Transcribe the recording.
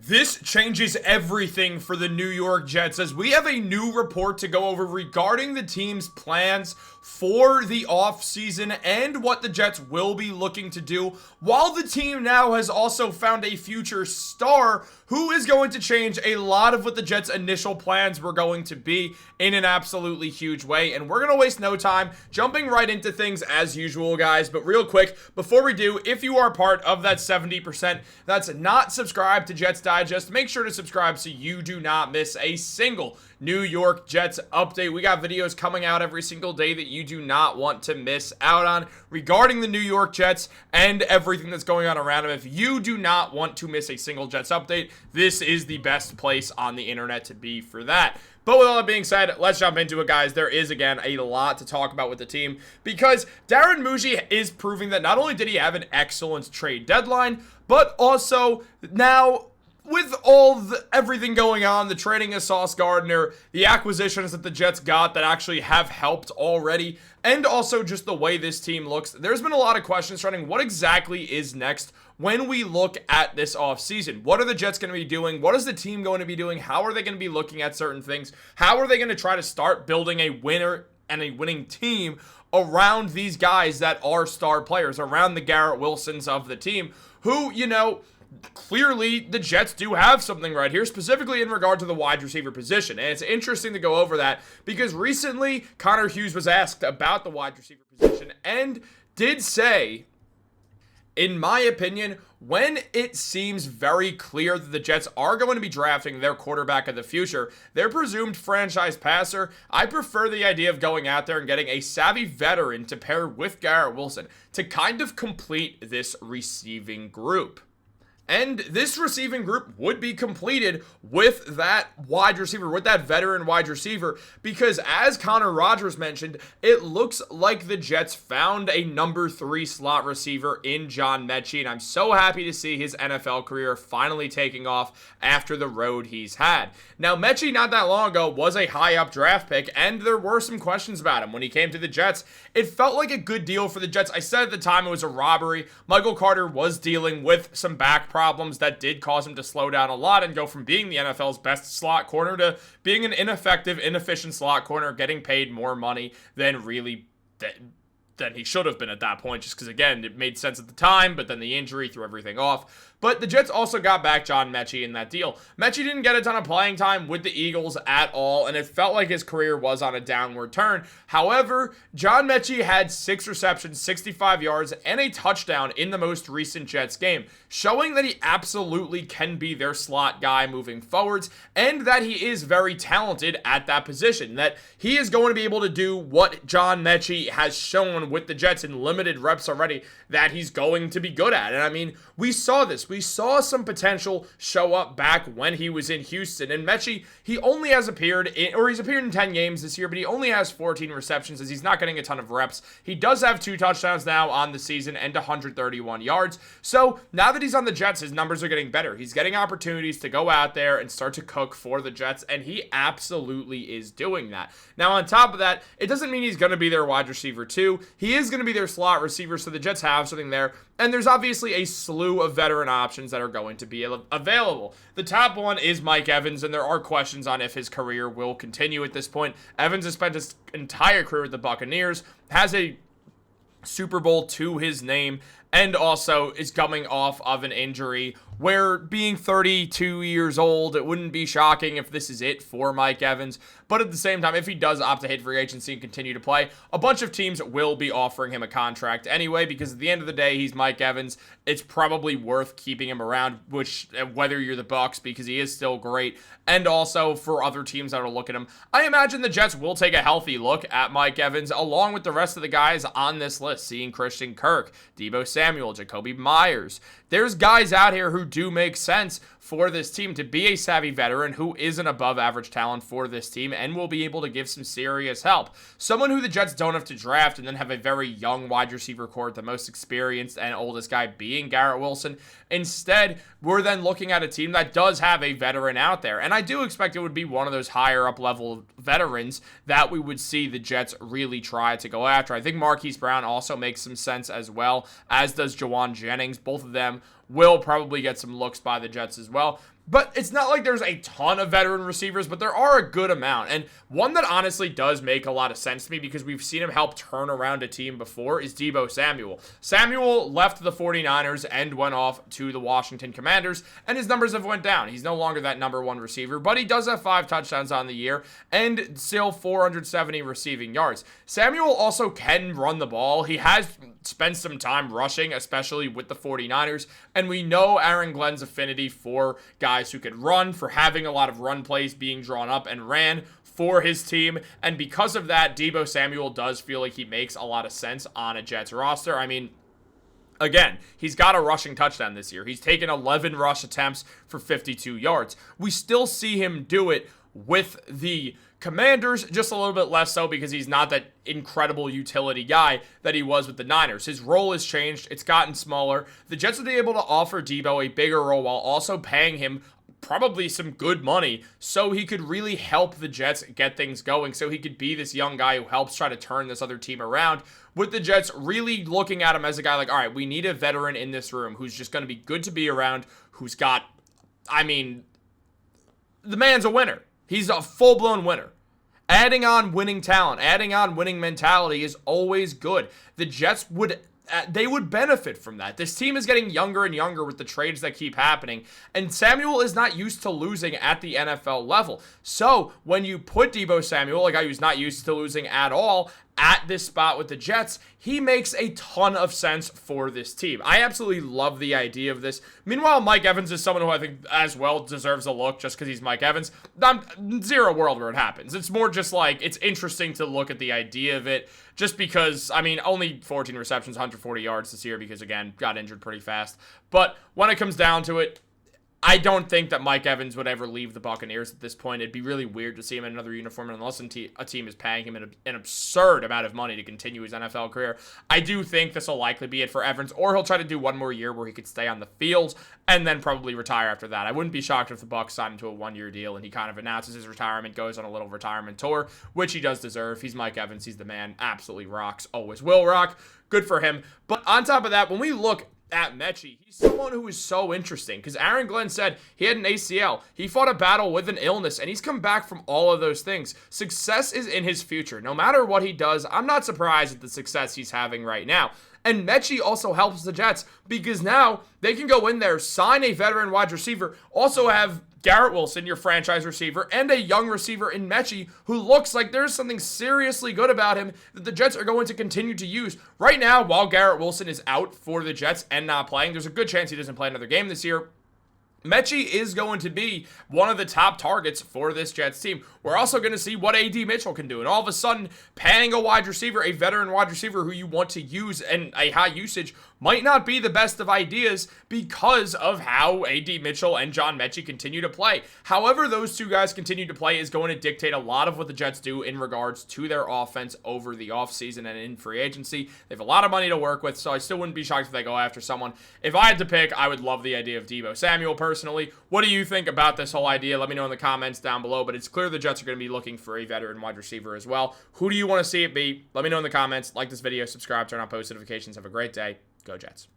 This changes everything for the New York Jets as we have a new report to go over regarding the team's plans for the offseason and what the Jets will be looking to do, while the team now has also found a future star who is going to change a lot of what the Jets' initial plans were going to be in an absolutely huge way. And we're going to waste no time jumping right into things as usual, guys. But real quick, before we do, if you are part of that 70% that's not subscribed to Jets Digest, make sure to subscribe so you do not miss a single New York Jets update. We got videos coming out every single day that you do not want to miss out on regarding the New York Jets and everything that's going on around them. If you do not want to miss a single Jets update, this is the best place on the internet to be for that. But with all that being said, let's jump into it, guys. There is, again, a lot to talk about with the team because Darren Mougey is proving that not only did he have an excellent trade deadline, but also now with everything going on, the trading of Sauce Gardner, the acquisitions that the Jets got that actually have helped already, and also just the way this team looks, there's been a lot of questions surrounding what exactly is next when we look at this offseason. What are the Jets going to be doing? What is the team going to be doing? How are they going to be looking at certain things? How are they going to try to start building a winner and a winning team around these guys that are star players, around the Garrett Wilsons of the team, who, you know, clearly the Jets do have something right here, specifically in regard to the wide receiver position. And it's interesting to go over that because recently Connor Hughes was asked about the wide receiver position and did say, in my opinion, when it seems very clear that the Jets are going to be drafting their quarterback of the future, their presumed franchise passer, I prefer the idea of going out there and getting a savvy veteran to pair with Garrett Wilson to kind of complete this receiving group. And this receiving group would be completed with that wide receiver, with that veteran wide receiver, because as Aaron Rodgers mentioned, it looks like the Jets found a number 3 slot receiver in John Metchie, and I'm so happy to see his NFL career finally taking off after the road he's had. Now, Metchie, not that long ago, was a high-up draft pick, and there were some questions about him when he came to the Jets. It felt like a good deal for the Jets. I said at the time it was a robbery. Michael Carter was dealing with some back problems that did cause him to slow down a lot and go from being the NFL's best slot corner to being an ineffective, inefficient slot corner, getting paid more money than he should have been at that point, just because, again, it made sense at the time, but then the injury threw everything off. But the Jets also got back John Metchie in that deal. Metchie didn't get a ton of playing time with the Eagles at all, and it felt like his career was on a downward turn. However, John Metchie had 6 receptions, 65 yards, and a touchdown in the most recent Jets game, showing that he absolutely can be their slot guy moving forwards, and that he is very talented at that position, that he is going to be able to do what John Metchie has shown with the Jets in limited reps already, that he's going to be good at. And I mean, we saw this. We saw some potential show up back when he was in Houston. And Metchie, he only has appeared he's appeared in 10 games this year, but he only has 14 receptions as he's not getting a ton of reps. He does have 2 touchdowns now on the season and 131 yards. So now that he's on the Jets, his numbers are getting better. He's getting opportunities to go out there and start to cook for the Jets, and he absolutely is doing that. Now, on top of that, it doesn't mean he's going to be their wide receiver too. He is going to be their slot receiver, so the Jets have something there. And there's obviously a slew of veteran options that are going to be available. The top one is Mike Evans, and there are questions on if his career will continue at this point. Evans has spent his entire career with the Buccaneers, has a Super Bowl to his name, and also is coming off of an injury where, being 32 years old, it wouldn't be shocking if this is it for Mike Evans. But at the same time, if he does opt to hit free agency and continue to play, a bunch of teams will be offering him a contract anyway, because at the end of the day, he's Mike Evans. It's probably worth keeping him around, whether you're the Bucs, because he is still great, and also for other teams that are looking at him. I imagine the Jets will take a healthy look at Mike Evans, along with the rest of the guys on this list, seeing Christian Kirk, Deebo Samuel, Jacoby Myers. There's guys out here who do make sense for this team to be a savvy veteran who is an above average talent for this team and will be able to give some serious help. Someone who the Jets don't have to draft and then have a very young wide receiver core, the most experienced and oldest guy being Garrett Wilson. Instead, we're then looking at a team that does have a veteran out there. And I do expect it would be one of those higher up level veterans that we would see the Jets really try to go after. I think Marquise Brown also makes some sense as well, as does Jawan Jennings. Both of them will probably get some looks by the Jets as well. But it's not like there's a ton of veteran receivers, but there are a good amount. And one that honestly does make a lot of sense to me because we've seen him help turn around a team before is Deebo Samuel. Samuel left the 49ers and went off to the Washington Commanders, and his numbers have went down. He's no longer that number one receiver, but he does have 5 touchdowns on the year and still 470 receiving yards. Samuel also can run the ball. He has spent some time rushing, especially with the 49ers, and we know Aaron Glenn's affinity for guys who could run, for having a lot of run plays being drawn up and ran for his team, and because of that, Deebo Samuel does feel like he makes a lot of sense on a Jets roster. I mean, again, he's got a rushing touchdown this year. He's taken 11 rush attempts for 52 yards. We still see him do it with the Commanders, just a little bit less so because he's not that incredible utility guy that he was with the Niners. His role has changed. It's gotten smaller. The Jets will be able to offer Deebo a bigger role while also paying him probably some good money so he could really help the Jets get things going, so he could be this young guy who helps try to turn this other team around, with the Jets really looking at him as a guy like, all right, we need a veteran in this room who's just going to be good to be around, who's got, I mean, the man's a winner. He's a full-blown winner. Adding on winning talent, adding on winning mentality is always good. The Jets would benefit from that. This team is getting younger and younger with the trades that keep happening, and Samuel is not used to losing at the NFL level. So when you put Deebo Samuel, a guy who's not used to losing at all, at this spot with the Jets, he makes a ton of sense for this team. I absolutely love the idea of this. Meanwhile, Mike Evans is someone who I think as well deserves a look just because he's Mike Evans. Zero world where it happens. It's more just like, it's interesting to look at the idea of it just because, I mean, only 14 receptions, 140 yards this year because, again, got injured pretty fast. But when it comes down to it, I don't think that Mike Evans would ever leave the Buccaneers at this point. It'd be really weird to see him in another uniform unless a team is paying him an absurd amount of money to continue his NFL career. I do think this will likely be it for Evans, or he'll try to do one more year where he could stay on the field and then probably retire after that. I wouldn't be shocked if the Bucs signed him to a one-year deal and he kind of announces his retirement, goes on a little retirement tour, which he does deserve. He's Mike Evans. He's the man. Absolutely rocks. Always will rock. Good for him. But on top of that, when we look at Metchie, he's someone who is so interesting because Aaron Glenn said he had an ACL. He fought a battle with an illness, and he's come back from all of those things. Success is in his future. No matter what he does, I'm not surprised at the success he's having right now. And Metchie also helps the Jets because now they can go in there, sign a veteran wide receiver, also have Garrett Wilson, your franchise receiver, and a young receiver in Metchie who looks like there's something seriously good about him that the Jets are going to continue to use. Right now, while Garrett Wilson is out for the Jets and not playing, there's a good chance he doesn't play another game this year. Metchie is going to be one of the top targets for this Jets team. We're also going to see what A.D. Mitchell can do. And all of a sudden, paying a wide receiver, a veteran wide receiver who you want to use and a high usage might not be the best of ideas because of how A.D. Mitchell and John Metchie continue to play. However those two guys continue to play is going to dictate a lot of what the Jets do in regards to their offense over the offseason and in free agency. They have a lot of money to work with, so I still wouldn't be shocked if they go after someone. If I had to pick, I would love the idea of Deebo Samuel personally. What do you think about this whole idea? Let me know in the comments down below, but it's clear the Jets are going to be looking for a veteran wide receiver as well. Who do you want to see it be? Let me know in the comments. Like this video, subscribe, turn on post notifications. Have a great day. Go Jets.